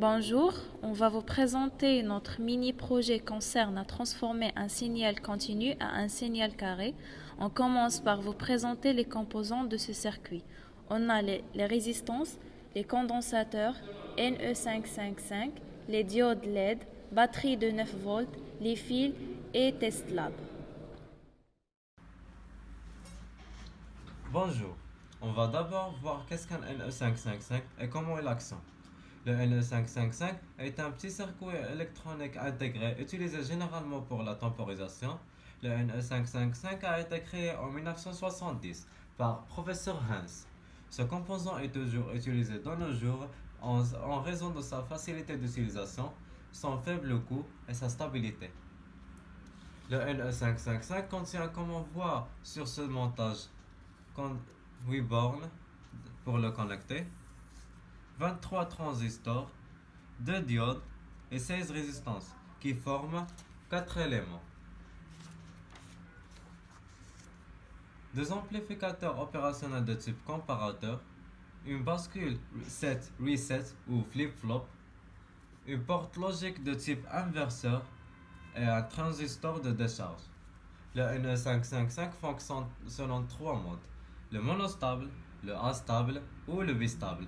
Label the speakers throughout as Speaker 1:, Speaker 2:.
Speaker 1: Bonjour, on va vous présenter notre mini-projet concerne à transformer un signal continu à un signal carré. On commence par vous présenter les composants de ce circuit. On a les résistances, les condensateurs NE555, les diodes LED, batterie de 9 volts, les fils et test lab.
Speaker 2: Bonjour, on va d'abord voir qu'est-ce qu'un NE555 et comment il actionne. Le NE555 est un petit circuit électronique intégré utilisé généralement pour la temporisation. Le NE555 a été créé en 1970 par professeur Hans. Ce composant est toujours utilisé de nos jours en raison de sa facilité d'utilisation, son faible coût et sa stabilité. Le NE555 contient, comme on voit sur ce montage, 8 bornes pour le connecter, 23 transistors, 2 diodes et 16 résistances qui forment 4 éléments. Deux amplificateurs opérationnels de type comparateur, une bascule set reset ou flip-flop, une porte logique de type inverseur et un transistor de décharge. Le NE555 fonctionne selon 3 modes: le monostable, le astable ou le bistable.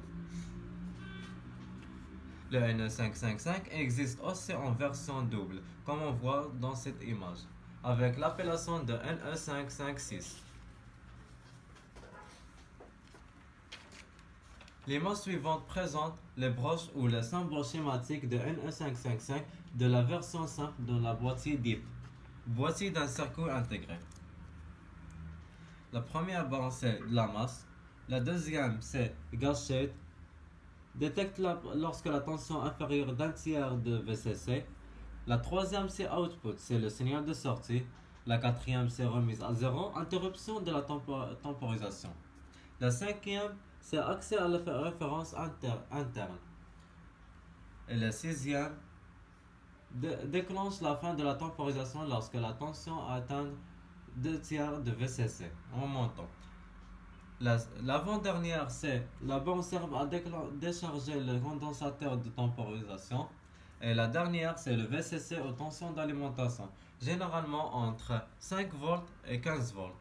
Speaker 2: Le NE555 existe aussi en version double, comme on voit dans cette image, avec l'appellation de NE556. L'image suivante présente les broches ou les symboles schématiques de NE555 de la version simple de la boîtier DIP, boîtier d'un circuit intégré. La première borne c'est la masse, la deuxième c'est gauge détecte lorsque la tension est inférieure d'un tiers de VCC. La troisième c'est output, c'est le signal de sortie. La quatrième c'est remise à zéro, interruption de la temporisation. La cinquième c'est accès à la référence interne. Et la sixième déclenche la fin de la temporisation lorsque la tension atteint 2 tiers de VCC en montant. L'avant-dernière, c'est la borne sert à décharger le condensateur de temporisation. Et la dernière, c'est le VCC aux tensions d'alimentation, généralement entre 5 volts et 15 volts.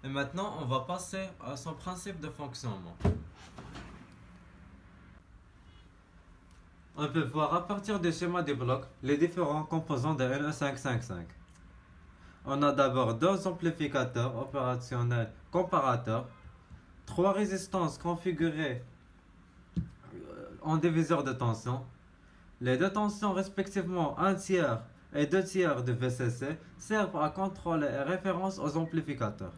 Speaker 2: Et maintenant, on va passer à son principe de fonctionnement. On peut voir à partir du schéma des blocs les différents composants de NE555. On a d'abord deux amplificateurs opérationnels comparateurs, 3 résistances configurées en diviseur de tension. Les deux tensions respectivement 1 tiers et 2 tiers de VCC servent à contrôler et référence aux amplificateurs.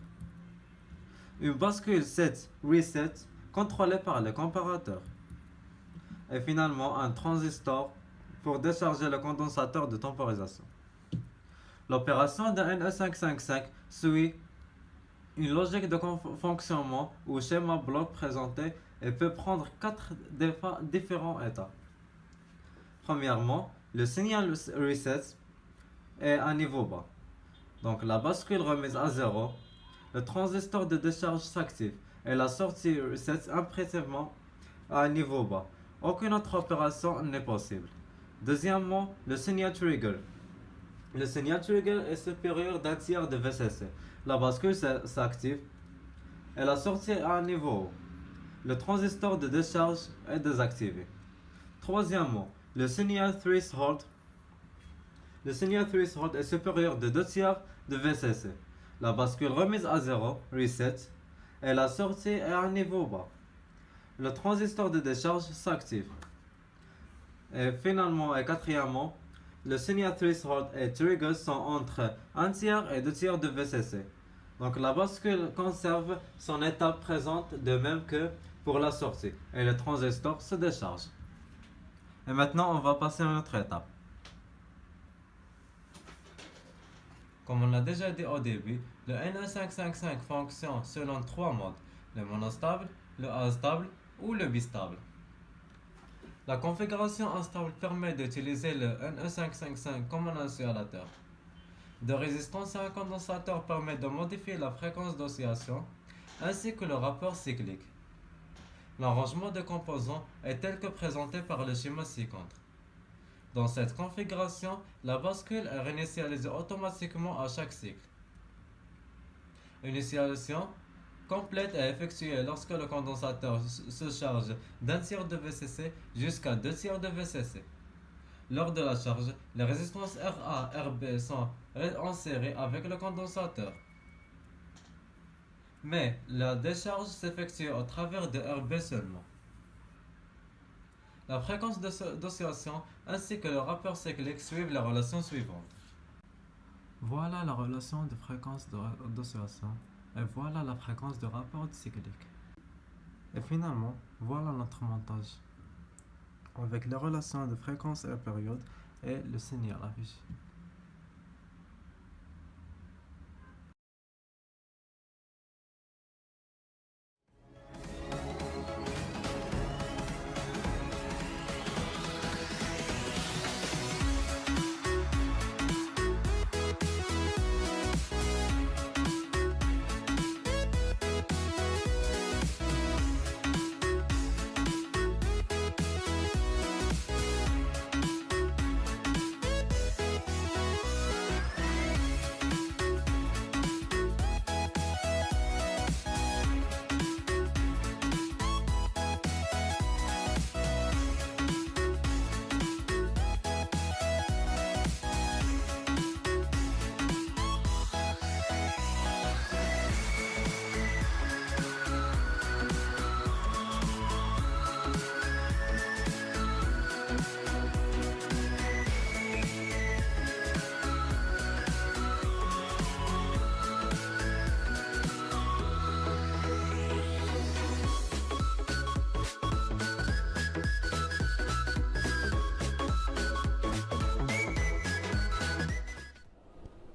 Speaker 2: Une bascule set reset contrôlée par le comparateur. Et finalement un transistor pour décharger le condensateur de temporisation. L'opération de NE555 suit une logique de fonctionnement ou schéma bloc présenté et peut prendre 4 différents états. Premièrement, le signal reset est à niveau bas. Donc la bascule remise à zéro, le transistor de décharge s'active et la sortie reset impérativement à un niveau bas. Aucune autre opération n'est possible. Deuxièmement, le signal trigger. Le signal trigger est supérieur d'un tiers de VCC. La bascule s'active et la sortie à un niveau haut. Le transistor de décharge est désactivé. Troisièmement, le signal threshold. Le signal threshold est supérieur de 2 tiers de VCC. La bascule remise à zéro, reset, et la sortie est à un niveau bas. Le transistor de décharge s'active. Et finalement et quatrièmement, le signal threshold et trigger sont entre 1 tiers et 2 tiers de VCC. Donc la bascule conserve son état présente de même que pour la sortie et le transistor se décharge. Et maintenant on va passer à une autre étape. Comme on l'a déjà dit au début, le NE555 fonctionne selon 3 modes: le monostable, le astable ou le bistable. La configuration instable permet d'utiliser le NE555 comme un oscillateur. De résistance à un condensateur permet de modifier la fréquence d'oscillation ainsi que le rapport cyclique. L'arrangement des composants est tel que présenté par le schéma ci-contre. Dans cette configuration, la bascule est réinitialisée automatiquement à chaque cycle. Initialisation complète est effectuée lorsque le condensateur se charge d'un tiers de VCC jusqu'à 2 tiers de VCC. Lors de la charge, les résistances RA et RB sont en série avec le condensateur. Mais la décharge s'effectue au travers de RB seulement. La fréquence d'oscillation ainsi que le rapport cyclique suivent les relations suivantes. Voilà la relation de fréquence d'oscillation et voilà la fréquence de rapport cyclique. Et finalement, voilà notre montage avec les relations de fréquence et période et le signal affiché.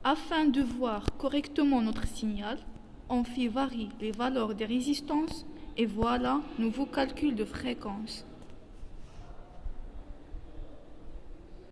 Speaker 3: Afin de voir correctement notre signal, on fit varier les valeurs des résistances et voilà nouveau calcul de fréquence.